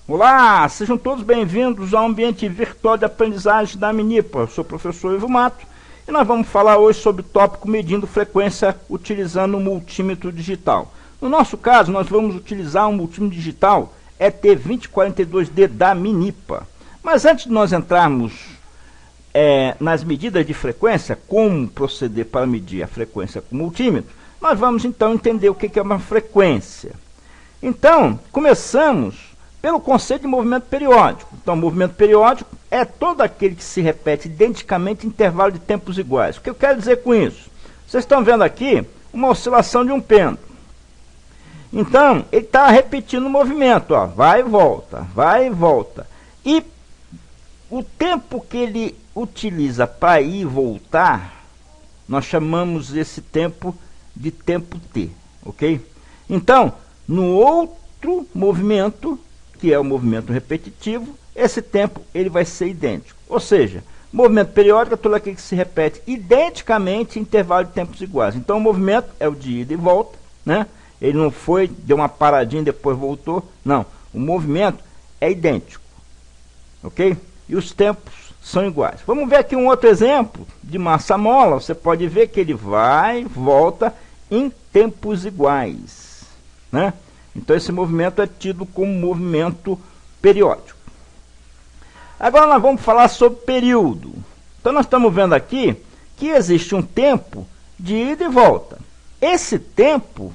Olá, sejam todos bem-vindos ao ambiente virtual de aprendizagem da Minipa. Eu sou o professor Ivo Mato e nós vamos falar hoje sobre o tópico medindo frequência utilizando o multímetro digital. No nosso caso, nós vamos utilizar um multímetro digital ET2042D da Minipa. Mas antes de nós entrarmos nas medidas de frequência, como proceder para medir a frequência com multímetro, nós vamos então entender o que é uma frequência. Então, começamos pelo conceito de movimento periódico. Então, movimento periódico é todo aquele que se repete identicamente em intervalo de tempos iguais. O que eu quero dizer com isso? Vocês estão vendo aqui uma oscilação de um pêndulo. Então, ele está repetindo o movimento, ó, vai e volta, vai e volta. E o tempo que ele utiliza para ir e voltar, nós chamamos esse tempo de tempo t, ok? Então, no outro movimento, que é o movimento repetitivo, esse tempo ele vai ser idêntico. Ou seja, movimento periódico é todo aquele que se repete identicamente em intervalo de tempos iguais. Então, o movimento é o de ida e volta, né? Ele não foi, deu uma paradinha e depois voltou. Não, o movimento é idêntico, ok? E os tempos são iguais. Vamos ver aqui um outro exemplo de massa-mola. Você pode ver que ele vai e volta em tempos iguais, né? Então, esse movimento é tido como movimento periódico. Agora, nós vamos falar sobre período. Então, nós estamos vendo aqui que existe um tempo de ida e volta. Esse tempo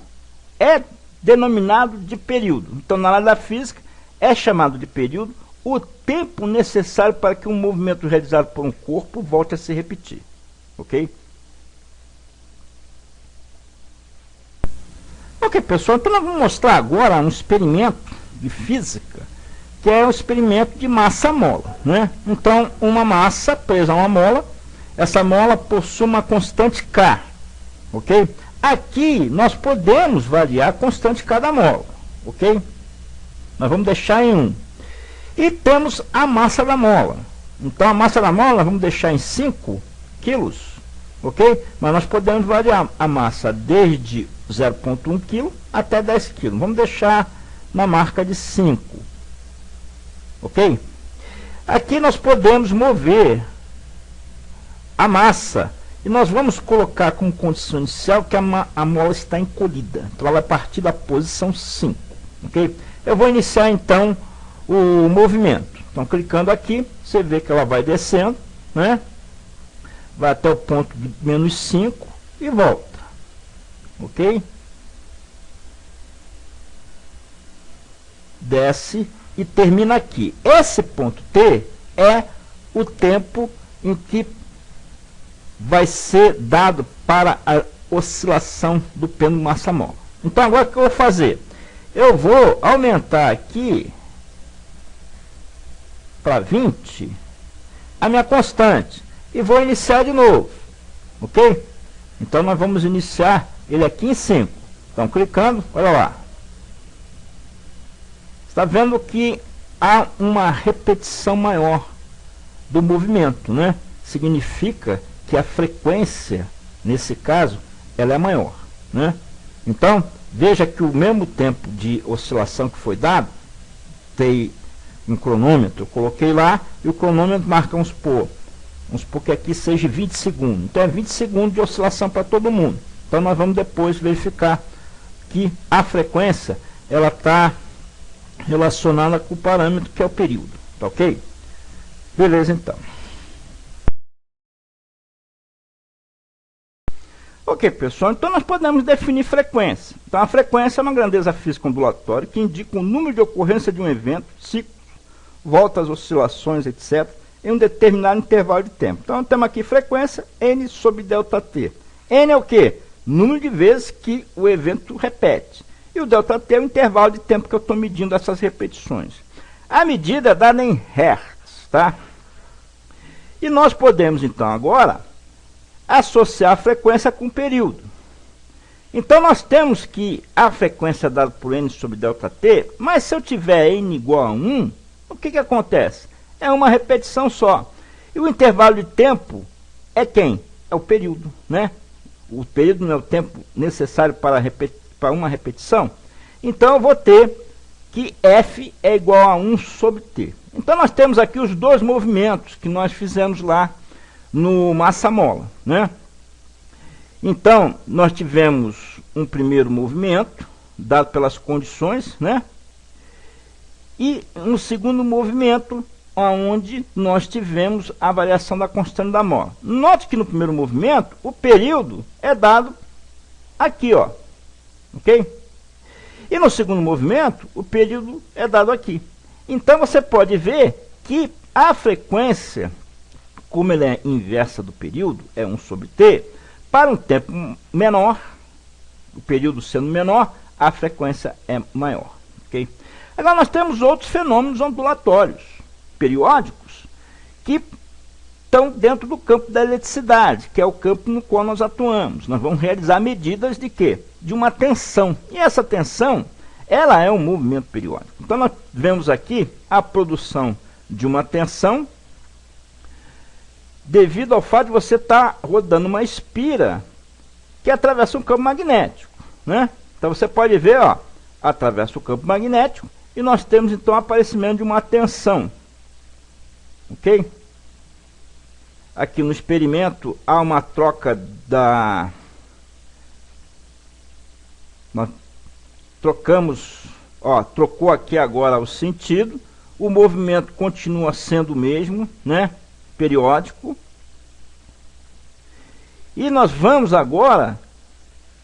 é denominado de período. Então, na área da física, é chamado de período o tempo necessário para que um movimento realizado por um corpo volte a se repetir. Ok? Ok, pessoal, então nós vamos mostrar agora um experimento de física, que é um experimento de massa-mola, né? Então, uma massa presa a uma mola, essa mola possui uma constante K, ok? Aqui nós podemos variar a constante K da mola, ok? Nós vamos deixar em 1. E temos a massa da mola. Então, a massa da mola nós vamos deixar em 5 quilos, ok? Mas nós podemos variar a massa desde 0,1 kg até 10 kg. Vamos deixar na marca de 5. Ok? Aqui nós podemos mover a massa. E nós vamos colocar como condição inicial que a mola está encolhida. Então ela vai partir da posição 5. Ok? Eu vou iniciar então o movimento. Então clicando aqui, você vê que ela vai descendo, né? Vai até o ponto de menos 5 e volta. Ok? Desce e termina aqui. Esse ponto T é o tempo em que vai ser dado para a oscilação do pêndulo massa-mola. Então, agora o que eu vou fazer? Eu vou aumentar aqui para 20 a minha constante e vou iniciar de novo. Ok? Então, nós vamos iniciar ele aqui em 5. Então, clicando, olha lá. Está vendo que há uma repetição maior do movimento, né? Significa que a frequência, nesse caso, ela é maior, né? Então, veja que o mesmo tempo de oscilação que foi dado, tem um cronômetro, eu coloquei lá, e o cronômetro marca, vamos supor que aqui seja 20 segundos. Então, é 20 segundos de oscilação para todo mundo. Então, nós vamos depois verificar que a frequência, ela está relacionada com o parâmetro que é o período. Tá ok? Beleza, então. Ok, pessoal. Então, nós podemos definir frequência. Então, a frequência é uma grandeza física ondulatória que indica o número de ocorrência de um evento, ciclos, voltas, oscilações, etc., em um determinado intervalo de tempo. Então, temos aqui frequência N sobre ΔT. N é o quê? Número de vezes que o evento repete. E o ΔT é o intervalo de tempo que eu estou medindo essas repetições. A medida é dada em Hertz, tá? E nós podemos, então, agora, associar a frequência com o período. Então, nós temos que a frequência é dada por N sobre ΔT, mas se eu tiver N igual a 1, o que acontece? É uma repetição só. E o intervalo de tempo é quem? É o período, né? O período não é o tempo necessário para uma repetição. Então, eu vou ter que F é igual a 1 sobre T. Então nós temos aqui os dois movimentos que nós fizemos lá no massa-mola, né? Então nós tivemos um primeiro movimento, dado pelas condições, né? E um segundo movimento, onde nós tivemos a variação da constante da mola. Note que no primeiro movimento, o período é dado aqui, ó, ok? E no segundo movimento, o período é dado aqui. Então você pode ver que a frequência, como ela é inversa do período, é 1 sobre t, para um tempo menor, o período sendo menor, a frequência é maior, ok? Agora nós temos outros fenômenos ondulatórios, periódicos, que estão dentro do campo da eletricidade, que é o campo no qual nós atuamos. Nós vamos realizar medidas de quê? De uma tensão. E essa tensão, ela é um movimento periódico. Então nós vemos aqui a produção de uma tensão devido ao fato de você estar rodando uma espira que atravessa um campo magnético, né? Então você pode ver, ó, atravessa o campo magnético e nós temos então o aparecimento de uma tensão. Ok? Aqui no experimento há uma troca da... Nós trocamos, ó, trocou aqui agora o sentido. O movimento continua sendo o mesmo, né? Periódico. E nós vamos agora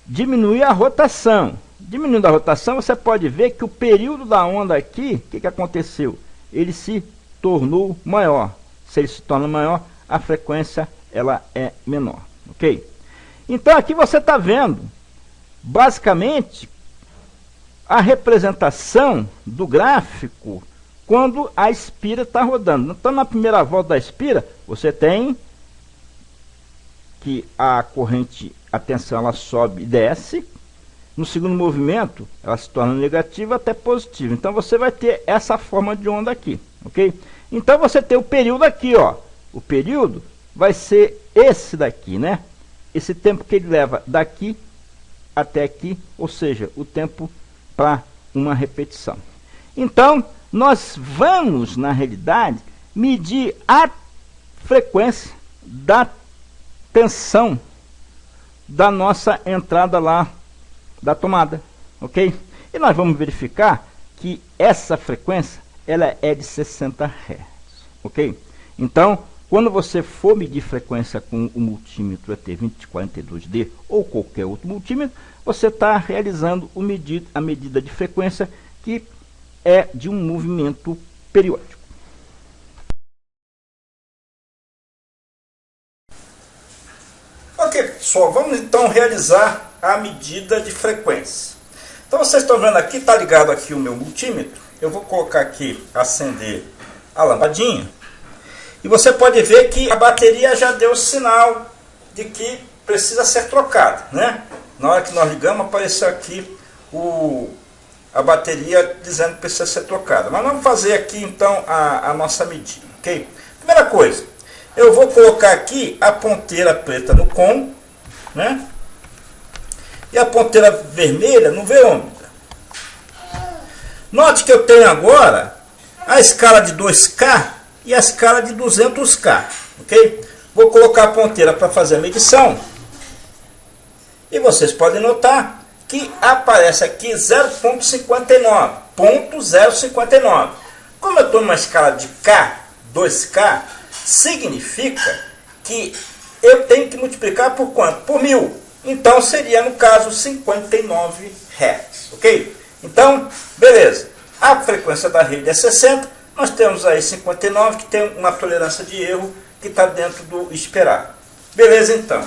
diminuir a rotação. Diminuindo a rotação, você pode ver que o período da onda aqui, o que aconteceu? Ele se tornou maior. Se ele se torna maior, a frequência ela é menor, ok? Então aqui você está vendo basicamente a representação do gráfico quando a espira está rodando. Então na primeira volta da espira você tem que a corrente, a tensão ela sobe e desce. No segundo movimento ela se torna negativa até positiva. Então você vai ter essa forma de onda aqui, ok? Então você tem o período aqui, ó. O período vai ser esse daqui, né? Esse tempo que ele leva daqui até aqui, ou seja, o tempo para uma repetição. Então, nós vamos, na realidade, medir a frequência da tensão da nossa entrada lá da tomada, ok? E nós vamos verificar que essa frequência ela é de 60 Hz, ok? Então, quando você for medir frequência com o multímetro ET2042D ou qualquer outro multímetro, você está realizando a medida de frequência que é de um movimento periódico. Ok, pessoal, vamos então realizar a medida de frequência. Então vocês estão vendo aqui, está ligado aqui o meu multímetro. Eu vou colocar aqui, acender a lampadinha. E você pode ver que a bateria já deu sinal de que precisa ser trocada, né? Na hora que nós ligamos, apareceu aqui a bateria dizendo que precisa ser trocada. Mas vamos fazer aqui então a nossa medida, ok? Primeira coisa, eu vou colocar aqui a ponteira preta no com, né? E a ponteira vermelha no verômetro. Note que eu tenho agora a escala de 2K e a escala de 200K, ok? Vou colocar a ponteira para fazer a medição. E vocês podem notar que aparece aqui 0,59, 0,059. Como eu estou numa escala de K, 2K, significa que eu tenho que multiplicar por quanto? Por 1000. Então seria, no caso, 59 Hz, ok? Então, beleza. A frequência da rede é 60. Nós temos aí 59, que tem uma tolerância de erro que está dentro do esperado. Beleza, então.